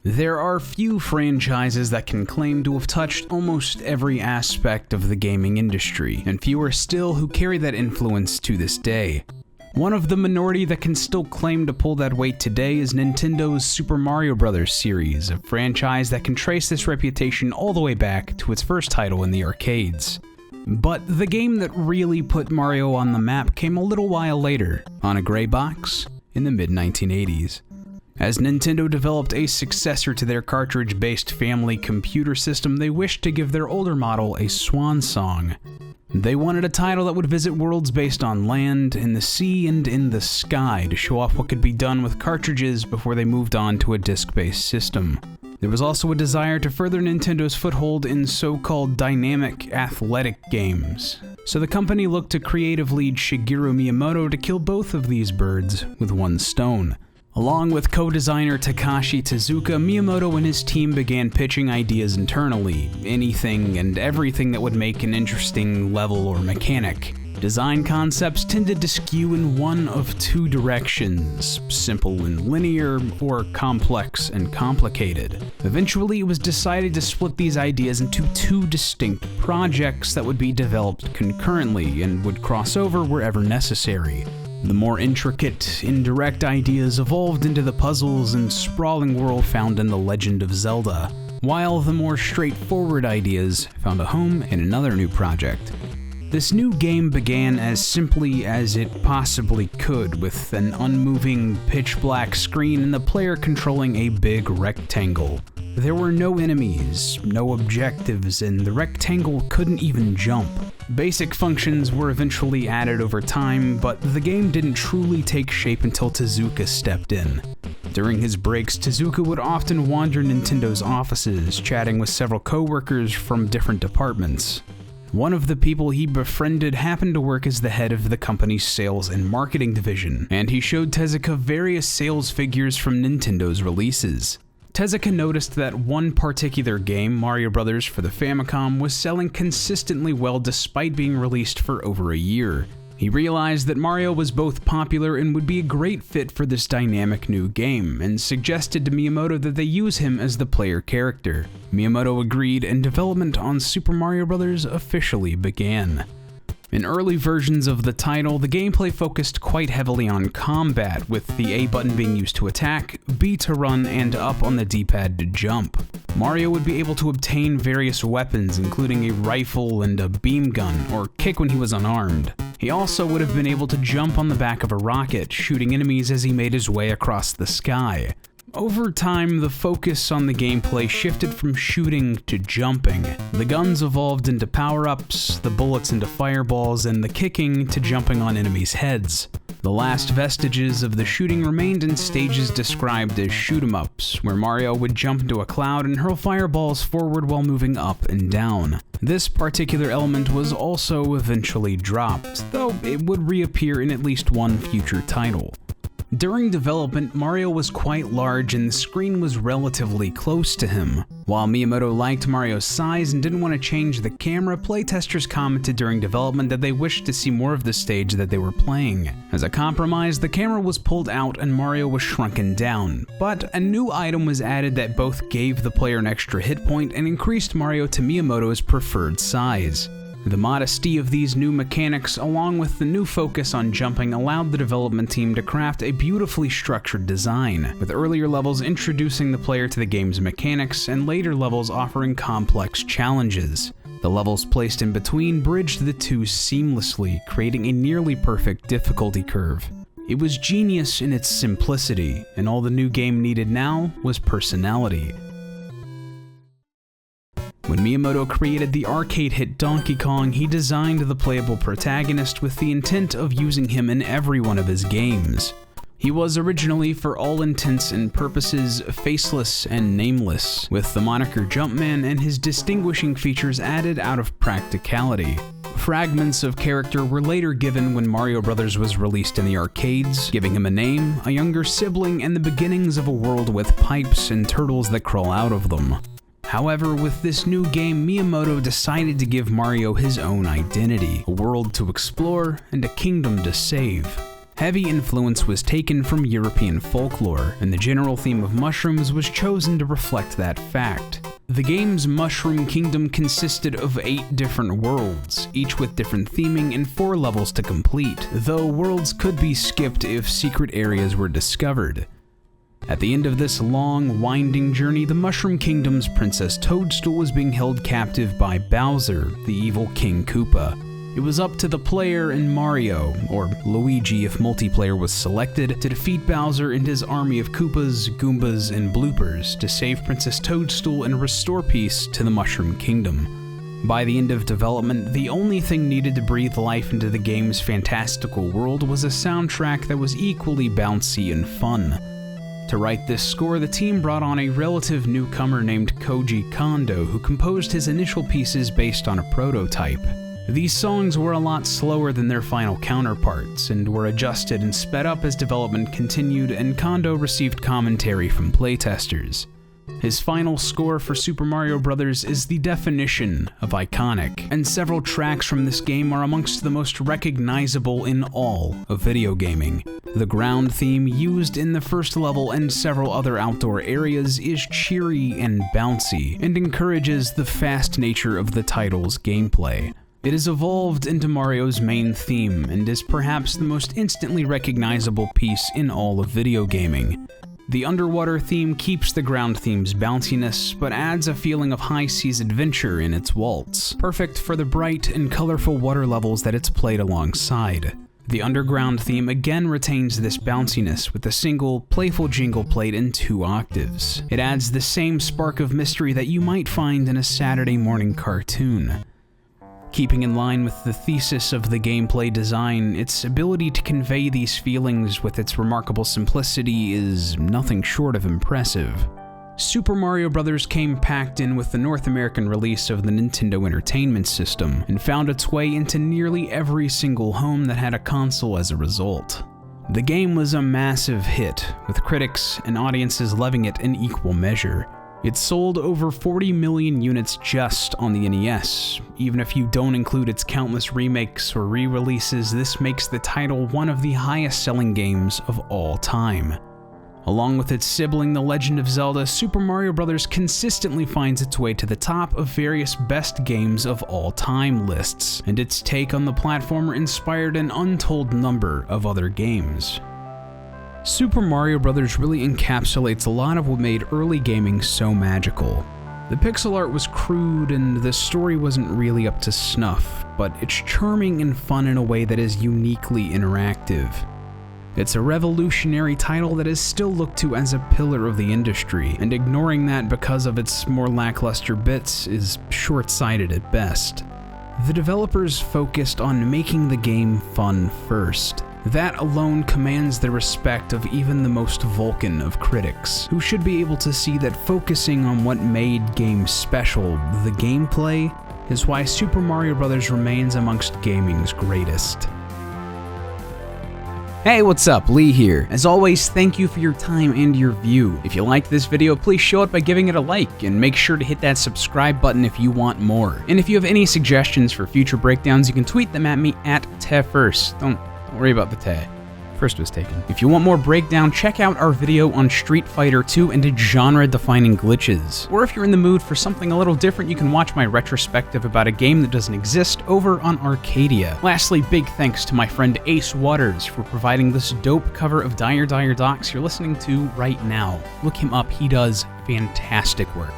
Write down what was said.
There are few franchises that can claim to have touched almost every aspect of the gaming industry, and fewer still who carry that influence to this day. One of the minority that can still claim to pull that weight today is Nintendo's Super Mario Bros. Series, a franchise that can trace this reputation all the way back to its first title in the arcades. But the game that really put Mario on the map came a little while later, on a gray box, in the mid-1980s. As Nintendo developed a successor to their cartridge-based family computer system, they wished to give their older model a swan song. They wanted a title that would visit worlds based on land, in the sea, and in the sky to show off what could be done with cartridges before they moved on to a disc-based system. There was also a desire to further Nintendo's foothold in so-called dynamic, athletic games. So the company looked to creative lead Shigeru Miyamoto to kill both of these birds with one stone. Along with co-designer Takashi Tezuka, Miyamoto and his team began pitching ideas internally, anything and everything that would make an interesting level or mechanic. Design concepts tended to skew in one of two directions, simple and linear, or complex and complicated. Eventually, it was decided to split these ideas into two distinct projects that would be developed concurrently and would cross over wherever necessary. The more intricate, indirect ideas evolved into the puzzles and sprawling world found in The Legend of Zelda, while the more straightforward ideas found a home in another new project. This new game began as simply as it possibly could, with an unmoving, pitch-black screen and the player controlling a big rectangle. There were no enemies, no objectives, and the rectangle couldn't even jump. Basic functions were eventually added over time, but the game didn't truly take shape until Tezuka stepped in. During his breaks, Tezuka would often wander Nintendo's offices, chatting with several co-workers from different departments. One of the people he befriended happened to work as the head of the company's sales and marketing division, and he showed Tezuka various sales figures from Nintendo's releases. Tezuka noticed that one particular game, Mario Bros. For the Famicom, was selling consistently well despite being released for over a year. He realized that Mario was both popular and would be a great fit for this dynamic new game, and suggested to Miyamoto that they use him as the player character. Miyamoto agreed, and development on Super Mario Bros. Officially began. In early versions of the title, the gameplay focused quite heavily on combat, with the A button being used to attack, B to run, and up on the D-pad to jump. Mario would be able to obtain various weapons, including a rifle and a beam gun, or kick when he was unarmed. He also would have been able to jump on the back of a rocket, shooting enemies as he made his way across the sky. Over time, the focus on the gameplay shifted from shooting to jumping. The guns evolved into power-ups, the bullets into fireballs, and the kicking to jumping on enemies' heads. The last vestiges of the shooting remained in stages described as shoot-em-ups, where Mario would jump into a cloud and hurl fireballs forward while moving up and down. This particular element was also eventually dropped, though it would reappear in at least one future title. During development, Mario was quite large and the screen was relatively close to him. While Miyamoto liked Mario's size and didn't want to change the camera, playtesters commented during development that they wished to see more of the stage that they were playing. As a compromise, the camera was pulled out and Mario was shrunken down, but a new item was added that both gave the player an extra hit point and increased Mario to Miyamoto's preferred size. The modesty of these new mechanics, along with the new focus on jumping, allowed the development team to craft a beautifully structured design, with earlier levels introducing the player to the game's mechanics and later levels offering complex challenges. The levels placed in between bridged the two seamlessly, creating a nearly perfect difficulty curve. It was genius in its simplicity, and all the new game needed now was personality. When Miyamoto created the arcade hit Donkey Kong, he designed the playable protagonist with the intent of using him in every one of his games. He was originally, for all intents and purposes, faceless and nameless, with the moniker Jumpman and his distinguishing features added out of practicality. Fragments of character were later given when Mario Bros. Was released in the arcades, giving him a name, a younger sibling, and the beginnings of a world with pipes and turtles that crawl out of them. However, with this new game, Miyamoto decided to give Mario his own identity, a world to explore and a kingdom to save. Heavy influence was taken from European folklore, and the general theme of mushrooms was chosen to reflect that fact. The game's Mushroom Kingdom consisted of 8 different worlds, each with different theming and 4 levels to complete, though worlds could be skipped if secret areas were discovered. At the end of this long, winding journey, the Mushroom Kingdom's Princess Toadstool was being held captive by Bowser, the evil King Koopa. It was up to the player and Mario, or Luigi if multiplayer was selected, to defeat Bowser and his army of Koopas, Goombas, and Bloopers to save Princess Toadstool and restore peace to the Mushroom Kingdom. By the end of development, the only thing needed to breathe life into the game's fantastical world was a soundtrack that was equally bouncy and fun. To write this score, the team brought on a relative newcomer named Koji Kondo, who composed his initial pieces based on a prototype. These songs were a lot slower than their final counterparts, and were adjusted and sped up as development continued, and Kondo received commentary from playtesters. His final score for Super Mario Bros. Is the definition of iconic, and several tracks from this game are amongst the most recognizable in all of video gaming. The ground theme used in the first level and several other outdoor areas is cheery and bouncy, and encourages the fast nature of the title's gameplay. It has evolved into Mario's main theme, and is perhaps the most instantly recognizable piece in all of video gaming. The underwater theme keeps the ground theme's bounciness, but adds a feeling of high seas adventure in its waltz, perfect for the bright and colorful water levels that it's played alongside. The underground theme again retains this bounciness with a single, playful jingle played in 2 octaves. It adds the same spark of mystery that you might find in a Saturday morning cartoon. Keeping in line with the thesis of the gameplay design, its ability to convey these feelings with its remarkable simplicity is nothing short of impressive. Super Mario Bros. Came packed in with the North American release of the Nintendo Entertainment System, and found its way into nearly every single home that had a console as a result. The game was a massive hit, with critics and audiences loving it in equal measure. It sold over 40 million units just on the NES. Even if you don't include its countless remakes or re-releases, this makes the title one of the highest-selling games of all time. Along with its sibling, The Legend of Zelda, Super Mario Bros. Consistently finds its way to the top of various best games of all time lists, and its take on the platformer inspired an untold number of other games. Super Mario Bros. Really encapsulates a lot of what made early gaming so magical. The pixel art was crude and the story wasn't really up to snuff, but it's charming and fun in a way that is uniquely interactive. It's a revolutionary title that is still looked to as a pillar of the industry, and ignoring that because of its more lackluster bits is short-sighted at best. The developers focused on making the game fun first. That alone commands the respect of even the most Vulcan of critics, who should be able to see that focusing on what made games special, the gameplay, is why Super Mario Bros. Remains amongst gaming's greatest. Hey, what's up? Lee here. As always, thank you for your time and your view. If you liked this video, please show it by giving it a like, and make sure to hit that subscribe button if you want more. And if you have any suggestions for future breakdowns, you can tweet them at me at Furst. Don't worry about the te. First was taken. If you want more breakdown, check out our video on Street Fighter 2 and its genre-defining glitches. Or if you're in the mood for something a little different, you can watch my retrospective about a game that doesn't exist over on Arcadia. Lastly, big thanks to my friend Ace Waters for providing this dope cover of Dire Dire Docks you're listening to right now. Look him up, he does fantastic work.